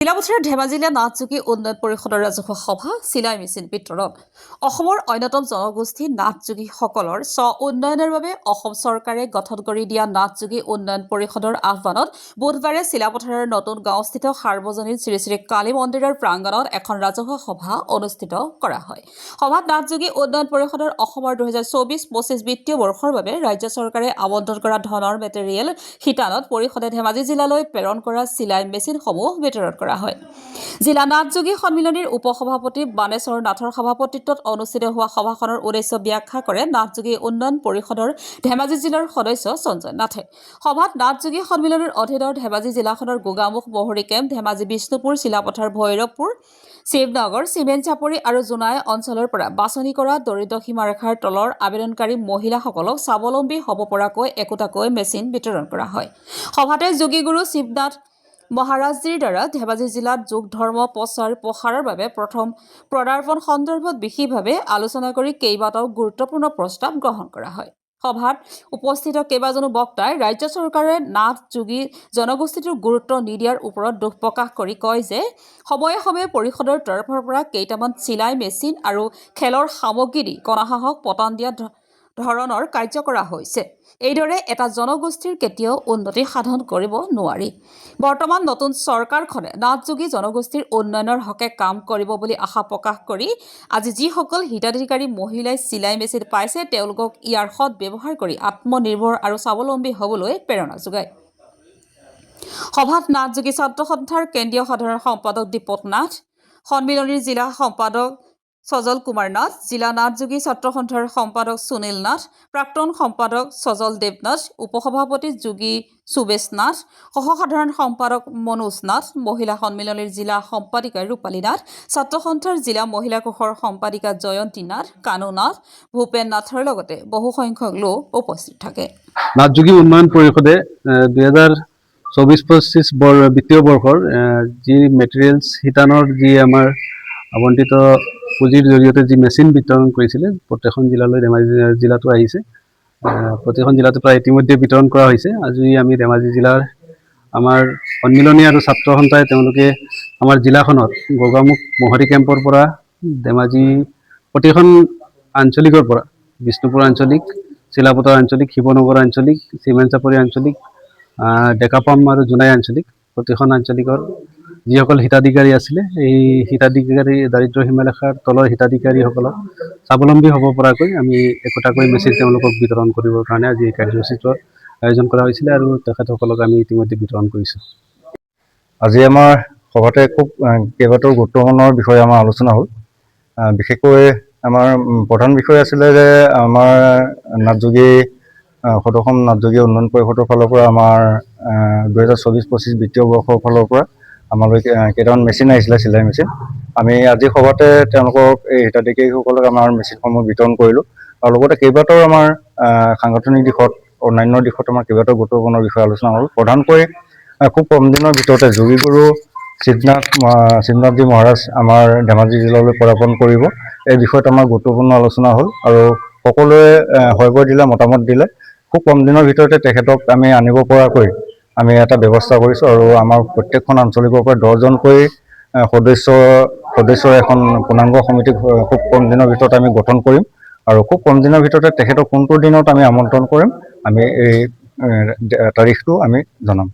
শিলাপথাৰৰ ধেমাজিলা নাথযোগী উন্নয়ন পৰিষদৰ ৰাজহুৱা সভা চিলাই মেচিন বিতৰণ অসমৰ অন্যতম জনগোষ্ঠী নাথযোগীসকলৰ উন্নয়নৰ বাবে অসম চৰকাৰে গঠন কৰি দিয়া নাথযোগী উন্নয়ন পৰিষদৰ আহ্বানত বুধবাৰে চিলাপথাৰৰ নতুন গাঁওস্থিত সাৰ্বজনীন শ্ৰী শ্ৰী কালী মন্দিৰৰ প্ৰাংগণত এখন ৰাজহুৱা সভা অনুষ্ঠিত কৰা হয়। সভাত নাথযোগী উন্নয়ন পৰিষদৰ অসমৰ 2024-25 বিত্তীয় বৰ্ষৰ বাবে ৰাজ্য চৰকাৰে আবণ্টন কৰা ধনৰ মেটেৰিয়েল শিতানত পৰিষদে ধেমাজি জিলালৈ প্ৰেৰণ কৰা চিলাই মেচিনসমূহ বিতৰণ কৰা হয়। জিলা নাথযোগী সন্মিলনীৰ উপসভাপতি বানেশ্বৰ নাথৰ সভাপতিত্বত অনুষ্ঠিত হোৱা সভাখনৰ উদ্দেশ্য ব্যাখ্যা কৰে নাথযোগী উন্নয়ন পৰিষদৰ ধেমাজি জিলাৰ সদস্য সঞ্জয় নাথে। সভাত নাথযোগী সন্মিলনীৰ অধীনৰ ধেমাজি জিলাখনৰ গোগামুখ বহৰী কেম্প, ধেমাজি বিষ্ণুপুৰ, চিলাপথাৰ, ভৈৰৱপুৰ, শিৱনগৰ, চিমেণ্ট চাপৰি আৰু জোনাই অঞ্চলৰ পৰা বাছনি কৰা দৰিদ্ৰ সীমাৰেখাৰ তলৰ আবেদনকাৰী মহিলাসকলক স্বাৱলম্বী হ'ব পৰাকৈ একোটাকৈ মেচিন বিতৰণ কৰা হয়। সভাতে যোগীগুৰু শিৱনাথ মহাৰাজজীৰ দ্বাৰা ধেমাজি জিলাত যোগ ধৰ্ম প্ৰসাৰৰ বাবে প্ৰথম পদাৰ্পণ সন্দৰ্ভত বিশেষভাৱে আলোচনা কৰি কেইবাটাও গুৰুত্বপূৰ্ণ প্ৰস্তাৱ গ্ৰহণ কৰা হয়। সভাত উপস্থিত কেইবাজনো বক্তাই ৰাজ্য চৰকাৰে নাথযোগী জনগোষ্ঠীটোক গুৰুত্ব নিদিয়াৰ ওপৰত দুখ প্ৰকাশ কৰি কয় যে সময়ে সময়ে পৰিষদৰ তৰফৰ পৰা কেইটামান চিলাই মেচিন আৰু খেলৰ সামগ্ৰী দি কণাসাহক পতান দিয়া ধৰণৰ কাৰ্য কৰা হৈছে। এইদৰে এটা জনগোষ্ঠীৰ কেতিয়াও উন্নতি সাধন কৰিব নোৱাৰি। বৰ্তমান নতুন চৰকাৰখনে নাথযোগী জনগোষ্ঠীৰ উন্নয়নৰ হকে কাম কৰিব বুলি আশা প্ৰকাশ কৰি আজি যিসকল হিতাধিকাৰী মহিলাই চিলাই মেচিন পাইছে তেওঁলোকক ইয়াৰ সৎ ব্যৱহাৰ কৰি আত্মনিৰ্ভৰ আৰু স্বাৱলম্বী হ'বলৈ প্ৰেৰণা যোগায়। সভাত নাথযোগী ছাত্ৰ সন্থাৰ কেন্দ্ৰীয় সাধাৰণ সম্পাদক দীপক নাথ, সন্মিলনীৰ জিলা সম্পাদক সজল কুমাৰ নাথ, জিলা নাথযোগী ছাত্ৰ সন্থাৰ সম্পাদক সুনীল নাথ, প্ৰাক্তন সম্পাদক সজল দেৱনাথ, উপসভাপতি যোগী সুবেশ নাথ, সহসাধাৰণ সম্পাদক মনোজ নাথ, মহিলা সন্মিলনীৰ জিলা সম্পাদিকা ৰূপালী নাথ, ছাত্ৰ সন্থাৰ জিলা মহিলা কোষৰ সম্পাদিকা জয়ন্তী নাথ, কানু নাথ, ভূপেন নাথৰ লগতে বহুসংখ্যক লোক উপস্থিত থাকে। নাথযোগী উন্নয়ন পৰিষদে 2024-25 বিত্তীয় বৰ্ষৰ যি মেটেৰিয়েলছ শিতানৰ যি আমাৰ আবণ্টিত পুঁজিৰ জৰিয়তে যি মেচিন বিতৰণ কৰিছিলে প্ৰত্যেকখন জিলালৈ ধেমাজি জিলাতো আহিছে। প্ৰতিখন জিলাতো প্ৰায় ইতিমধ্যে বিতৰণ কৰা হৈছে। আজি আমি ধেমাজি জিলাৰ আমাৰ সন্মিলনী আৰু ছাত্ৰ সন্থাই তেওঁলোকে আমাৰ জিলাখনত গোগামুখ মহৰী কেম্পৰ পৰা ধেমাজি প্ৰতিখন আঞ্চলিকৰ পৰা বিষ্ণুপুৰ আঞ্চলিক, চিলাপথাৰ আঞ্চলিক, শিৱনগৰ আঞ্চলিক, চিমেণ্ট চাপৰি আঞ্চলিক, ডেকাপাম আৰু জোনাই আঞ্চলিক প্ৰতিখন আঞ্চলিকৰ যিসকল হিতাধিকাৰী আছিলে এই হিতাধিকাৰী দাৰিদ্ৰ সীমাৰেখাৰ তলৰ হিতাধিকাৰীসকলক স্বাৱলম্বী হ'ব পৰাকৈ আমি একোটাকৈ মেচিন তেওঁলোকক বিতৰণ কৰিবৰ কাৰণে আজি এই কাৰ্যসূচীটোৰ আয়োজন কৰা হৈছিলে আৰু তেখেতসকলক আমি ইতিমধ্যে বিতৰণ কৰিছোঁ। আজি আমাৰ সভাতে খুব কেইবাটাও গুৰুত্বপূৰ্ণ বিষয়ে আমাৰ আলোচনা হ'ল। বিশেষকৈ আমাৰ প্ৰধান বিষয় আছিলে যে আমাৰ নাথযোগী সদৌ নাথযোগী উন্নয়ন পৰিষদৰ ফালৰ পৰা আমাৰ 2024-25 বিত্তীয় বৰ্ষৰ ফালৰ পৰা আমালৈ কেইটামান মেচিন আহিছিলে, চিলাই মেচিন। আমি আজি সভাতে তেওঁলোকক এই হিতাধিকাৰীসকলক আমাৰ মেচিনসমূহ বিতৰণ কৰিলোঁ আৰু লগতে কেইবাটাও আমাৰ সাংগঠনিক দিশত অন্যান্য দিশত আমাৰ কেইবাটাও গুৰুত্বপূৰ্ণ বিষয়ে আলোচনা হ'ল। প্ৰধানকৈ খুব কম দিনৰ ভিতৰতে যোগীগুৰু শিৱনাথজী মহাৰাজ আমাৰ ধেমাজি জিলালৈ পদাৰ্পণ কৰিব, এই বিষয়ত আমাৰ গুৰুত্বপূৰ্ণ আলোচনা হ'ল আৰু সকলোৱে হয়ভৰ দিলে, মতামত দিলে। খুব কম দিনৰ ভিতৰতে তেখেতক আমি আনিব পৰাকৈ আমি এটা ব্যৱস্থা কৰিছোঁ আৰু আমাৰ প্ৰত্যেকখন আঞ্চলিকৰ পৰা 10জনকৈ সদস্যৰ এখন পূৰ্ণাংগ সমিতি খুব কম দিনৰ ভিতৰত আমি গঠন কৰিম আৰু খুব কম দিনৰ ভিতৰতে তেখেতক কোনটো দিনত আমি আমন্ত্ৰণ কৰিম আমি এই তাৰিখটো আমি জনাম।